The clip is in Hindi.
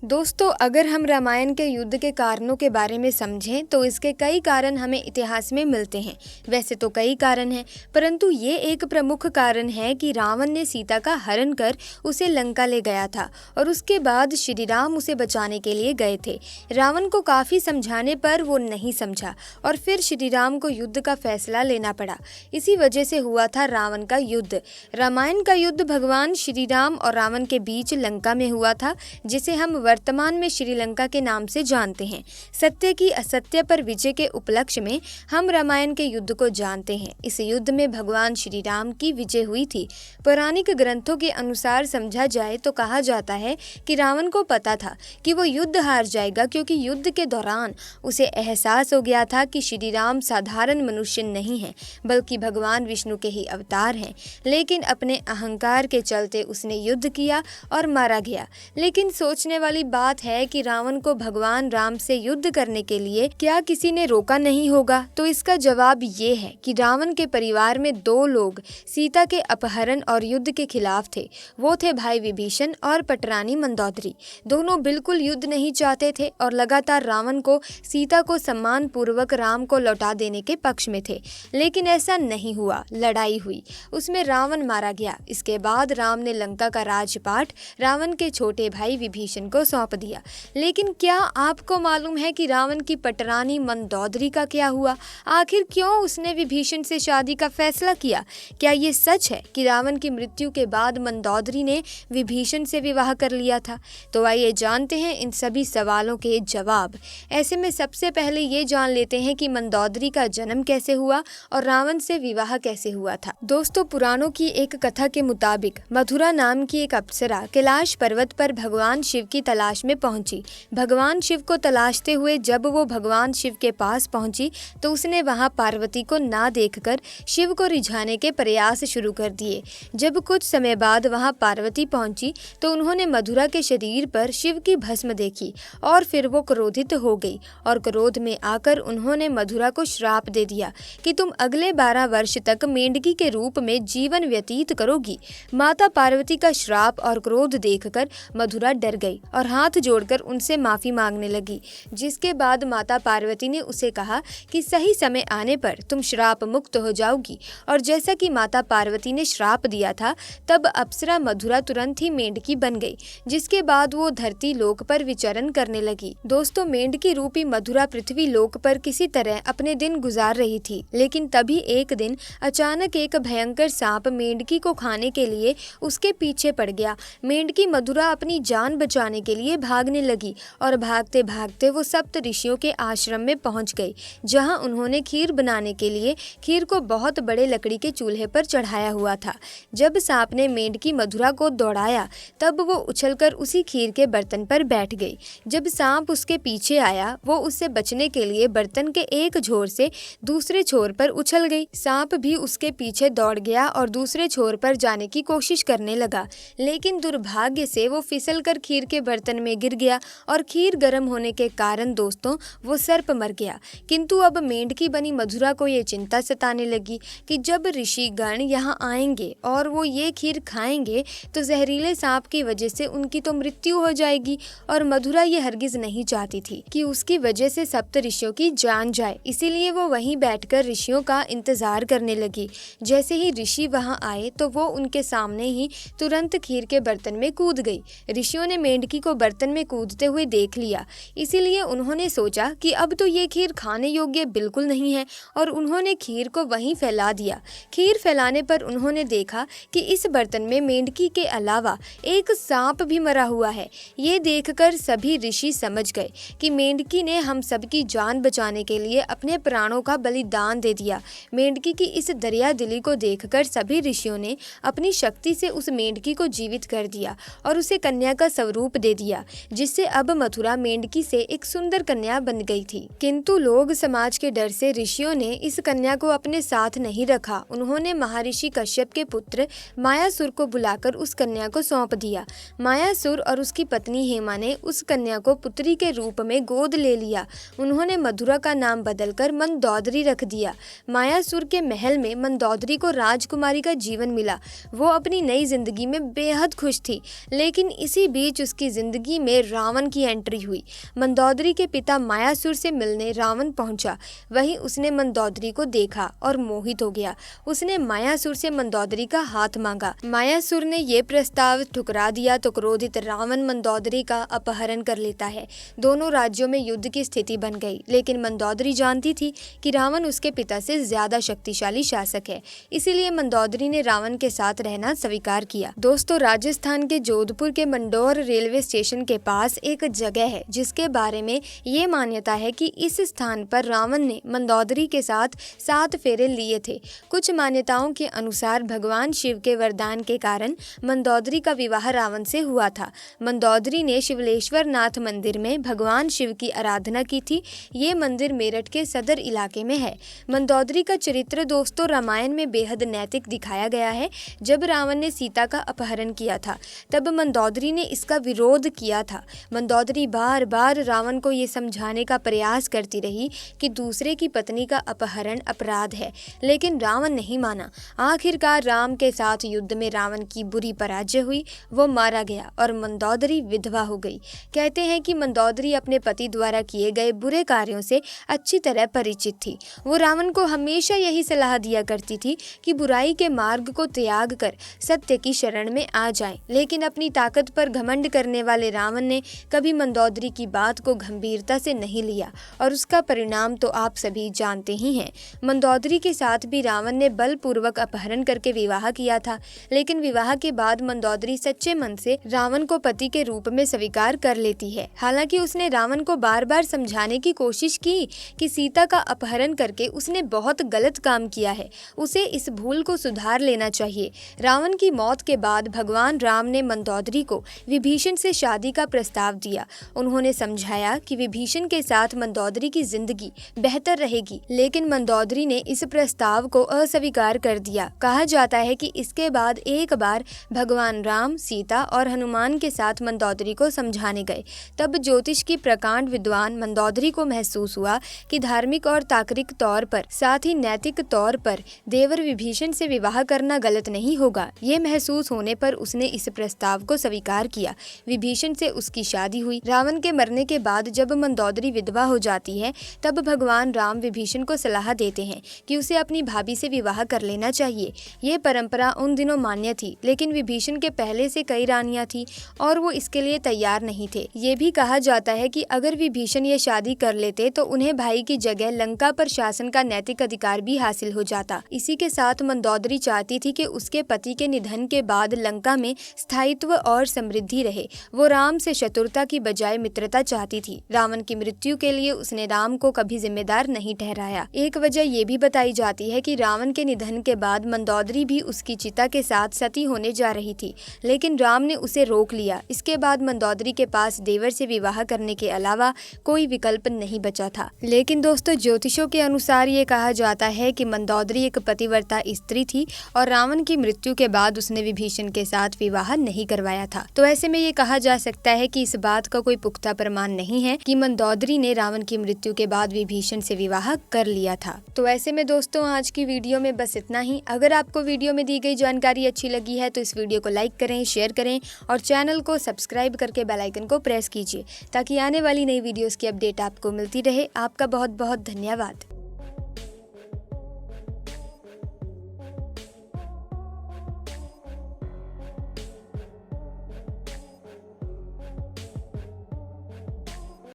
दोस्तों, अगर हम रामायण के युद्ध के कारणों के बारे में समझें तो इसके कई कारण हमें इतिहास में मिलते हैं। वैसे तो कई कारण हैं, परंतु ये एक प्रमुख कारण है कि रावण ने सीता का हरण कर उसे लंका ले गया था और उसके बाद श्री राम उसे बचाने के लिए गए थे। रावण को काफ़ी समझाने पर वो नहीं समझा और फिर श्री राम को युद्ध का फैसला लेना पड़ा। इसी वजह से हुआ था रावण का युद्ध। रामायण का युद्ध भगवान श्री राम और रावण के बीच लंका में हुआ था, जिसे हम वर्तमान में श्रीलंका के नाम से जानते हैं। सत्य की असत्य पर विजय के उपलक्ष्य में हम रामायण के युद्ध को जानते हैं। इस युद्ध में भगवान श्री राम की विजय हुई थी। पौराणिक ग्रंथों के अनुसार समझा जाए तो कहा जाता है कि रावण को पता था कि वो युद्ध हार जाएगा, क्योंकि युद्ध के दौरान उसे एहसास हो गया था कि श्री राम साधारण मनुष्य नहीं है, बल्कि भगवान विष्णु के ही अवतार हैं। लेकिन अपने अहंकार के चलते उसने युद्ध किया और मारा गया। लेकिन सोचने वाली बात है कि रावण को भगवान राम से युद्ध करने के लिए क्या किसी ने रोका नहीं होगा? तो इसका जवाब ये है कि रावण के परिवार में दो लोग सीता के अपहरण और युद्ध के खिलाफ थे। वो थे भाई विभीषण और पटरानी मंदोदरी। दोनों बिल्कुल युद्ध नहीं चाहते थे और लगातार रावण को सीता को सम्मान पूर्वक राम को लौटा देने के पक्ष में थे। लेकिन ऐसा नहीं हुआ। लड़ाई हुई, उसमें रावण मारा गया। इसके बाद राम ने लंका का राजपाट रावण के छोटे भाई विभीषण को सौंप दिया। लेकिन क्या आपको मालूम है कि रावण की पटरानी मंदोदरी का क्या हुआ? आखिर क्यों उसने विभीषण से शादी का फैसला किया? क्या ये सच है कि रावण की मृत्यु के बाद मंदोदरी ने विभीषण से विवाह कर लिया था? तो आइए जानते हैं इन सभी सवालों के जवाब। ऐसे में सबसे पहले ये जान लेते हैं कि मंदोदरी का जन्म कैसे हुआ और रावण से विवाह कैसे हुआ था। दोस्तों, पुराणों की एक कथा के मुताबिक मथुरा नाम की एक अप्सरा कैलाश पर्वत पर भगवान शिव की तलाश में पहुंची। भगवान शिव को तलाशते हुए जब वो भगवान शिव के पास पहुंची तो उसने वहां पार्वती को ना देखकर शिव को रिझाने के प्रयास शुरू कर दिए। जब कुछ समय बाद वहां पार्वती पहुंची तो उन्होंने मथुरा के शरीर पर शिव की भस्म देखी और फिर वो क्रोधित हो गई और क्रोध में आकर उन्होंने मथुरा को श्राप दे दिया कि तुम अगले 12 वर्ष तक मेंढकी के रूप में जीवन व्यतीत करोगी। माता पार्वती का श्राप और क्रोध देखकर मथुरा डर गई और हाथ जोड़कर उनसे माफी मांगने लगी, जिसके बाद माता पार्वती ने उसे कहा कि सही समय आने पर तुम श्राप मुक्त हो जाओगी। और जैसा कि माता पार्वती ने श्राप दिया था, तब अप्सरा मथुरा तुरंत ही मेंढकी बन गई, जिसके बाद वो धरती लोक पर विचरण करने लगी। दोस्तों, मेंढकी रूपी मथुरा पृथ्वी लोक पर किसी तरह अपने दिन गुजार रही थी। लेकिन तभी एक दिन अचानक एक भयंकर सांप मेंढकी को खाने के लिए उसके पीछे पड़ गया। मेंढकी मथुरा अपनी जान बचाने के लिए भागने लगी और भागते भागते वो सप्त ऋषियों के आश्रम में पहुंच गई, जहां उन्होंने खीर बनाने के लिए खीर को बहुत बड़े लकड़ी के चूल्हे पर चढ़ाया हुआ था। जब सांप ने मेंढकी मथुरा को दौड़ाया तब वो उछलकर उसी खीर के बर्तन पर बैठ गई। जब सांप उसके पीछे आया, वो उससे बचने के लिए बर्तन के एक छोर से दूसरे छोर पर उछल गई। सांप भी उसके पीछे दौड़ गया और दूसरे छोर पर जाने की कोशिश करने लगा, लेकिन दुर्भाग्य से वो फिसल कर खीर के बर्तन में गिर गया और खीर गर्म होने के कारण दोस्तों वो सर्प मर गया। किंतु अब मेंढकी बनी मथुरा को ये चिंता सताने लगी कि जब ऋषि गण यहाँ आएंगे और वो ये खीर खाएंगे तो जहरीले सांप की वजह से उनकी तो मृत्यु हो जाएगी। और मथुरा ये हरगिज नहीं चाहती थी कि उसकी वजह से सप्त ऋषियों की जान जाए, इसीलिए वो वहीं बैठकर ऋषियों का इंतजार करने लगी। जैसे ही ऋषि वहां आए तो वो उनके सामने ही तुरंत खीर के बर्तन में कूद गई। ऋषियों ने मेंढकी को बर्तन में कूदते हुए देख लिया, इसीलिए उन्होंने सोचा कि अब तो ये खीर खाने योग्य बिल्कुल नहीं है और उन्होंने खीर को वहीं फैला दिया। खीर फैलाने पर उन्होंने देखा कि इस बर्तन में मेंढकी के अलावा एक सांप भी मरा हुआ है। ये देखकर सभी ऋषि समझ गए कि मेंढकी ने हम सबकी जान बचाने के लिए अपने प्राणों का बलिदान दे दिया। मेंढकी की इस दरिया दिली को देखकर सभी ऋषियों ने अपनी शक्ति से उस मेंढकी को जीवित कर दिया और उसे कन्या का स्वरूप दे दिया, जिससे अब मथुरा मेंढकी से एक सुंदर कन्या बन गई थी। किंतु लोग समाज के डर से ऋषियों ने इस कन्या को अपने साथ नहीं रखा। उन्होंने महर्षि कश्यप के पुत्र मायासुर को बुलाकर उस कन्या को सौंप दिया। मायासुर और उसकी पत्नी हेमा ने उस कन्या को पुत्री के रूप में गोद ले लिया। उन्होंने मथुरा का नाम बदलकर मंदोदरी रख दिया। मायासुर के महल में मंदोदरी को राजकुमारी का जीवन मिला। वो अपनी नई जिंदगी में बेहद खुश थी, लेकिन इसी बीच उसकी जिंदगी जिंदगी में रावण की एंट्री हुई। मंदोदरी के पिता मायासुर से मिलने रावण पहुंचा। वहीं उसने मंदोदरी को देखा और मोहित हो गया। उसने मायासुर से मंदोदरी का हाथ मांगा। मायासुर ने ये प्रस्ताव ठुकरा दिया तो क्रोधित रावण मंदोदरी का अपहरण कर लेता है। दोनों राज्यों में युद्ध की स्थिति बन गई, लेकिन मंदोदरी जानती थी कि रावण उसके पिता से ज्यादा शक्तिशाली शासक है, इसीलिए मंदोदरी ने रावण के साथ रहना स्वीकार किया। दोस्तों, राजस्थान के जोधपुर के मंडोर रेलवे स्टेशन के पास एक जगह है जिसके बारे में ये मान्यता है कि इस स्थान पर रावण ने मंदोदरी के साथ 7 फेरे लिए थे। कुछ मान्यताओं के अनुसार भगवान शिव के वरदान के कारण मंदोदरी का विवाह रावण से हुआ था। मंदोदरी ने शिवलेश्वर नाथ मंदिर में भगवान शिव की आराधना की थी। ये मंदिर मेरठ के सदर इलाके में है। मंदोदरी का चरित्र दोस्तों रामायण में बेहद नैतिक दिखाया गया है। जब रावण ने सीता का अपहरण किया था तब मंदोदरी ने इसका विरोध किया था। मंदोदरी बार बार रावण को ये समझाने का प्रयास करती रही कि दूसरे की पत्नी का अपहरण अपराध है, लेकिन रावण नहीं माना। आखिरकार राम के साथ युद्ध में रावण की बुरी पराजय हुई। वो मारा गया और मंदोदरी विधवा हो गई। कहते हैं कि मंदोदरी अपने पति द्वारा किए गए बुरे कार्यों से अच्छी तरह परिचित थी। वो रावण को हमेशा यही सलाह दिया करती थी कि बुराई के मार्ग को त्याग कर सत्य की शरण में आ जाएं। लेकिन अपनी ताकत पर घमंड करने वाले रावण ने कभी मंदोदरी की बात को गंभीरता से नहीं लिया और उसका परिणाम तो आप सभी जानते ही हैं। मंदोदरी के साथ भी रावण ने बलपूर्वक अपहरण करके विवाह किया था, लेकिन विवाह के बाद मंदोदरी सच्चे मन से रावण को पति के रूप में स्वीकार कर लेती है। हालांकि उसने रावण को बार बार समझाने की कोशिश की कि सीता का अपहरण करके उसने बहुत गलत काम किया है, उसे इस भूल को सुधार लेना चाहिए। रावण की मौत के बाद भगवान राम ने मंदोदरी को विभीषण से शादी का प्रस्ताव दिया। उन्होंने समझाया कि विभीषण के साथ मंदोदरी की जिंदगी बेहतर रहेगी, लेकिन मंदोदरी ने इस प्रस्ताव को अस्वीकार कर दिया। कहा जाता है कि इसके बाद एक बार भगवान राम, सीता और हनुमान के साथ मंदोदरी को समझाने गए। तब ज्योतिष की प्रकांड विद्वान मंदोदरी को महसूस हुआ कि धार्मिक और तार्किक तौर पर साथ ही नैतिक तौर पर देवर विभीषण से विवाह करना गलत नहीं होगा। ये महसूस होने पर उसने इस प्रस्ताव को स्वीकार किया। विभीषण से उसकी शादी हुई। रावण के मरने के बाद जब मंदोदरी विधवा हो जाती है तब भगवान राम विभीषण को सलाह देते हैं कि उसे अपनी भाभी से विवाह कर लेना चाहिए। ये परंपरा उन दिनों मान्य थी, लेकिन विभीषण के पहले से कई रानियां थी और वो इसके लिए तैयार नहीं थे। ये भी कहा जाता है कि अगर विभीषण ये शादी कर लेते तो उन्हें भाई की जगह लंका पर शासन का नैतिक अधिकार भी हासिल हो जाता। इसी के साथ मंदोदरी चाहती थी कि उसके पति के निधन के बाद लंका में स्थायित्व और समृद्धि रहे। वो राम से शत्रुता की बजाय मित्रता चाहती थी। रावण की मृत्यु के लिए उसने राम को कभी जिम्मेदार नहीं ठहराया। एक वजह ये भी बताई जाती है कि रावण के निधन के बाद मंदोदरी भी उसकी चिता के साथ सती होने जा रही थी, लेकिन राम ने उसे रोक लिया। इसके बाद मंदोदरी के पास देवर से विवाह करने के अलावा कोई विकल्प नहीं बचा था। लेकिन दोस्तों, ज्योतिषों के अनुसार ये कहा जाता है कि मंदोदरी एक पतिव्रता स्त्री थी और रावण की मृत्यु के बाद उसने विभीषण के साथ विवाह नहीं करवाया था। तो ऐसे में ये कहा जा सकता है कि इस बात का कोई पुख्ता प्रमाण नहीं है कि मंदोदरी ने रावण की मृत्यु के बाद विभीषण से विवाह कर लिया था। तो ऐसे में दोस्तों, आज की वीडियो में बस इतना ही। अगर आपको वीडियो में दी गई जानकारी अच्छी लगी है तो इस वीडियो को लाइक करें, शेयर करें और चैनल को सब्सक्राइब करके बेल आइकन को प्रेस कीजिए ताकि आने वाली नई वीडियोस की अपडेट आपको मिलती रहे। आपका बहुत बहुत धन्यवाद।